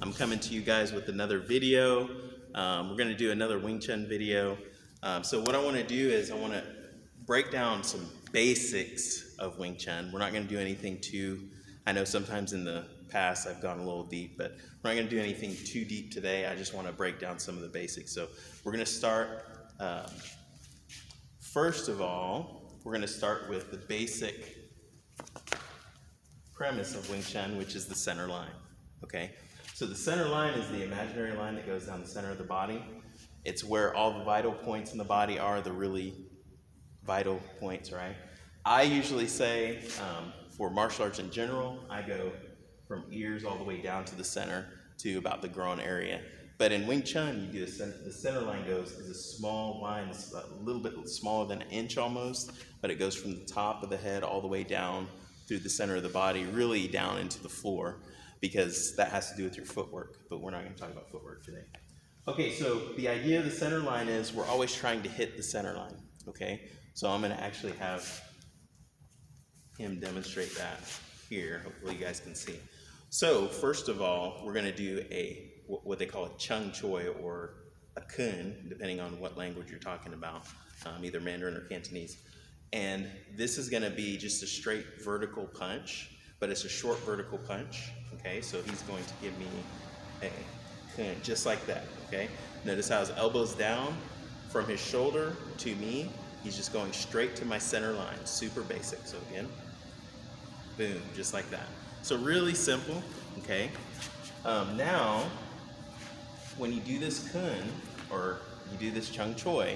I'm coming to you guys with another video. We're going to do another Wing Chun video. So what I want to do is I want to break down some basics of Wing Chun. We're not going to do anything too, I know sometimes in the past I've gone a little deep, but we're not going to do anything too deep today. I just want to break down some of the basics. So we're going to start, first of all, we're going to start with the basic premise of Wing Chun, which is the center line. Okay, so the center line is the imaginary line that goes down the center of the body. It's where all the vital points in the body are, the really vital points, right? I usually say, for martial arts in general, I go from ears all the way down to the center to about the groin area. But in Wing Chun, you do the center line is a small line, it's a little bit smaller than an inch almost, but it goes from the top of the head all the way down through the center of the body, really down into the floor, because that has to do with your footwork, but we're not going to talk about footwork today. Okay, so the idea of the center line is we're always trying to hit the center line, okay? So I'm going to actually have him demonstrate that here. Hopefully you guys can see. So first of all, we're going to do what they call a Chun Choi or a Chun, depending on what language you're talking about, either Mandarin or Cantonese. And this is going to be just a straight vertical punch, but it's a short vertical punch. Okay, so he's going to give me a Chun just like that. Okay, notice how his elbow's down from his shoulder to me. He's just going straight to my center line. Super basic. So again, boom, just like that. So really simple. Okay, now when you do this Chun or you do this Chun Choi,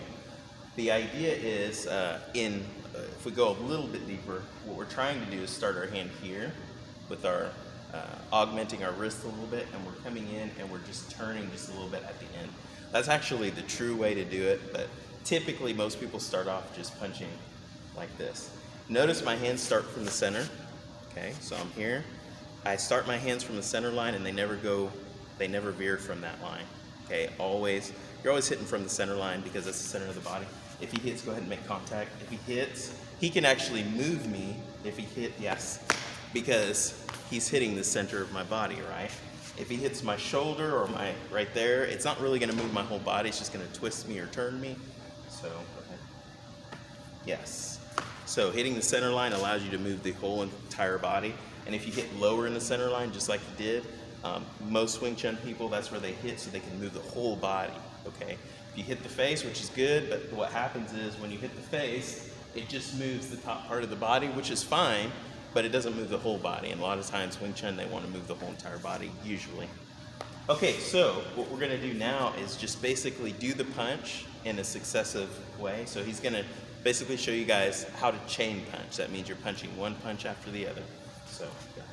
the idea is if we go a little bit deeper, what we're trying to do is start our hand here with our augmenting our wrist a little bit, and we're coming in and we're just turning just a little bit at the end. That's actually the true way to do it, but typically most people start off just punching like this. Notice my hands start from the center. Okay, so I'm here. I start my hands from the center line and they never veer from that line. Okay, you're always hitting from the center line because that's the center of the body. If he hits, go ahead and make contact. If he hits, he can actually move me if he hit, yes, because he's hitting the center of my body, right? If he hits my shoulder or right there, it's not really gonna move my whole body, it's just gonna twist me or turn me. So, okay. Yes. So hitting the center line allows you to move the whole entire body. And if you hit lower in the center line, just like you did, most Wing Chun people, that's where they hit so they can move the whole body, okay? If you hit the face, which is good, but what happens is when you hit the face, it just moves the top part of the body, which is fine, but it doesn't move the whole body. And a lot of times Wing Chun, they want to move the whole entire body, usually. Okay, so what we're gonna do now is just basically do the punch in a successive way. So he's gonna basically show you guys how to chain punch. That means you're punching one punch after the other. So, yeah.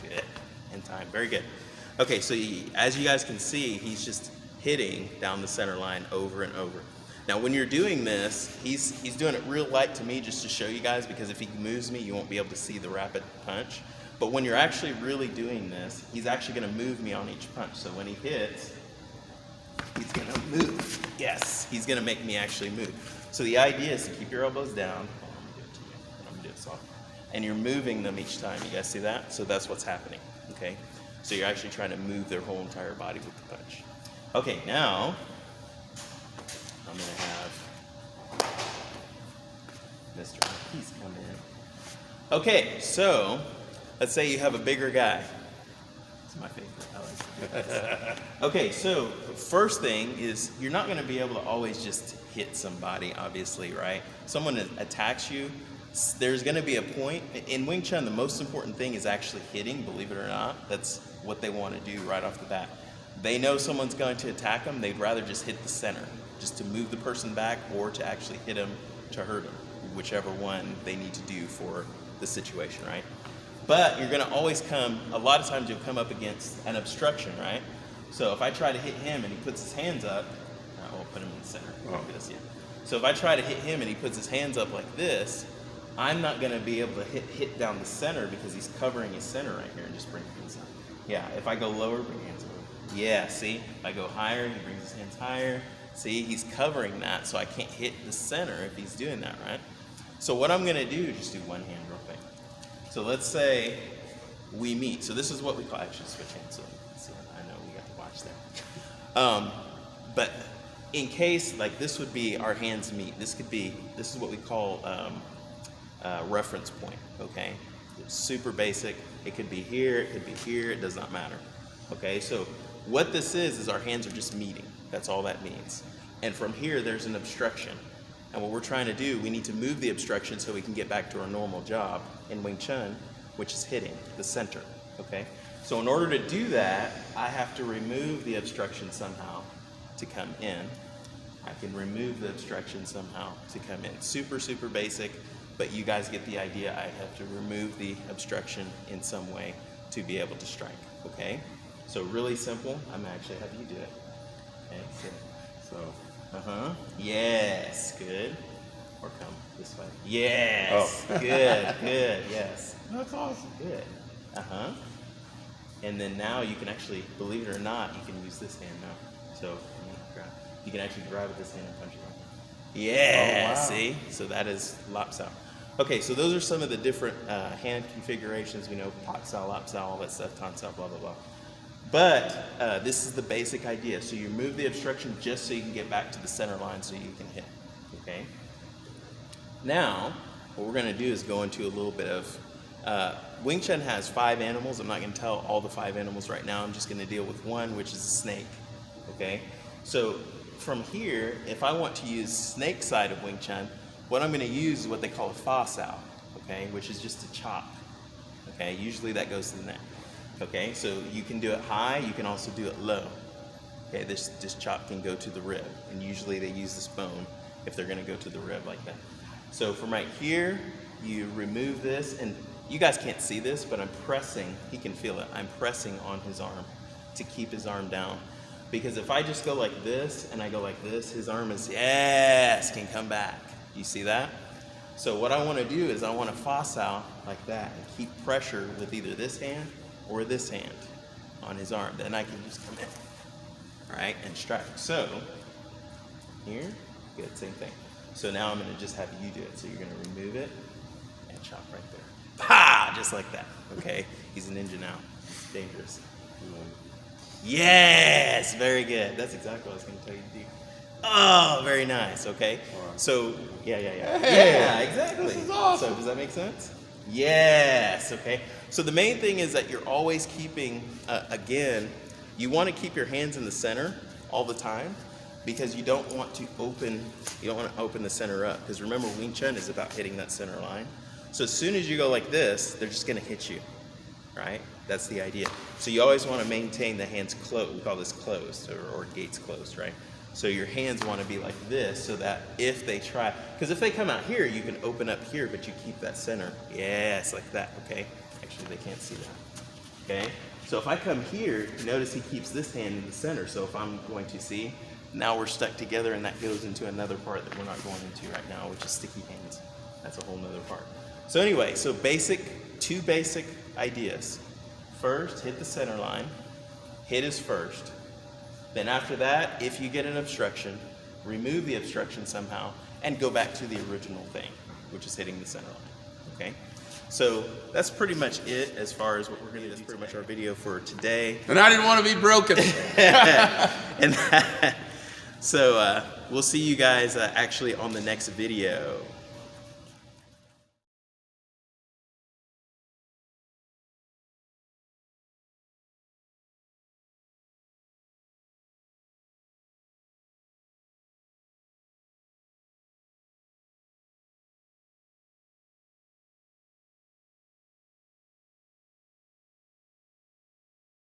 Good, in time, very good. Okay, so as you guys can see, he's just hitting down the center line over and over. Now when you're doing this, he's doing it real light to me just to show you guys, because if he moves me, you won't be able to see the rapid punch. But when you're actually really doing this, he's actually gonna move me on each punch. So when he hits, he's gonna move. Yes, he's gonna make me actually move. So the idea is to keep your elbows down. Oh, I'm gonna do it to you. I'm gonna do it soft. And you're moving them each time. You guys see that? So that's what's happening, okay? So you're actually trying to move their whole entire body with the punch. Okay, now, I'm gonna have Mr. He's come in. Okay, so, let's say you have a bigger guy. It's my favorite. I like it. Okay, so first thing is you're not going to be able to always just hit somebody, obviously, right? Someone attacks you, there's going to be a point. In Wing Chun, the most important thing is actually hitting, believe it or not. That's what they want to do right off the bat. They know someone's going to attack them, they'd rather just hit the center, just to move the person back or to actually hit them to hurt them, whichever one they need to do for the situation, right? But you're gonna always a lot of times you'll come up against an obstruction, right? So if I try to hit him and he puts his hands up, I won't put him in the center, like this, yeah. So if I try to hit him and he puts his hands up like this, I'm not gonna be able to hit down the center because he's covering his center right here and just bring his hands up. Yeah, if I go lower, bring your hands up. Yeah, see, if I go higher, he brings his hands higher. See, he's covering that, so I can't hit the center if he's doing that, right? So what I'm gonna do, just do one hand real quick. So let's say we meet. So this is what we call, actually switch hands so see, I know we got to watch there. But in case, like this would be our hands meet. This is what we call reference point, okay? It's super basic. It could be here, it could be here, it does not matter. Okay, so what this is our hands are just meeting. That's all that means. And from here, there's an obstruction. And what we're trying to do, we need to move the obstruction so we can get back to our normal job in Wing Chun, which is hitting the center, okay? So in order to do that, I have to remove the obstruction somehow to come in. I can remove the obstruction somehow to come in. Super, super basic, but you guys get the idea. I have to remove the obstruction in some way to be able to strike, okay? So really simple. I'm actually have you do it. Okay, so, yes, good. Or come this way. Yes, good, yes. That's awesome. Good, And then now you can actually, believe it or not, you can use this hand now. So you can actually grab with this hand and punch it out. Yeah, oh, wow. See? So that is lops out. Okay, so those are some of the different hand configurations. We know pot sao, lap sao, all that stuff, tan sao, blah, blah, blah. But this is the basic idea. So you remove the obstruction just so you can get back to the center line so you can hit, okay? Now, what we're gonna do is go into a little bit of, Wing Chun has 5 animals. I'm not gonna tell all the 5 animals right now. I'm just gonna deal with one, which is a snake, okay? So from here, if I want to use snake side of Wing Chun, what I'm gonna use is what they call a fa sao, okay? Which is just a chop, okay? Usually that goes to the neck. Okay, so you can do it high, you can also do it low. Okay, this chop can go to the rib, and usually they use this bone if they're gonna go to the rib like that. So from right here, you remove this, and you guys can't see this, but I'm pressing, he can feel it, I'm pressing on his arm to keep his arm down. Because if I just go like this, and I go like this, his arm is, yes, can come back. You see that? So what I wanna do is I wanna fa sao like that, and keep pressure with either this hand or this hand on his arm. Then I can just come in, all right, and strike. So, here, good, same thing. So now I'm gonna just have you do it. So you're gonna remove it and chop right there. Pa! Just like that, okay? He's a ninja now, it's dangerous. Yes, very good. That's exactly what I was gonna tell you to do. Oh, very nice, okay? So, yeah, exactly. This is awesome. So does that make sense? Yes, okay. So the main thing is that you're always keeping, again, you want to keep your hands in the center all the time because you don't want to open the center up. Because remember, Wing Chun is about hitting that center line. So as soon as you go like this, they're just gonna hit you, right? That's the idea. So you always want to maintain the hands closed. We call this closed or gates closed, right? So your hands want to be like this so that if they try, because if they come out here, you can open up here, but you keep that center. Yes, like that, okay? Actually, they can't see that, okay? So if I come here, notice he keeps this hand in the center. So if I'm going to see, now we're stuck together and that goes into another part that we're not going into right now, which is sticky hands. That's a whole nother part. So anyway, so two basic ideas. First, hit the center line. Hit is first. Then after that, if you get an obstruction, remove the obstruction somehow and go back to the original thing, which is hitting the center line, okay? So that's pretty much it as far as what we're gonna do. That's pretty much our video for today. And I didn't want to be broken. So we'll see you guys actually on the next video.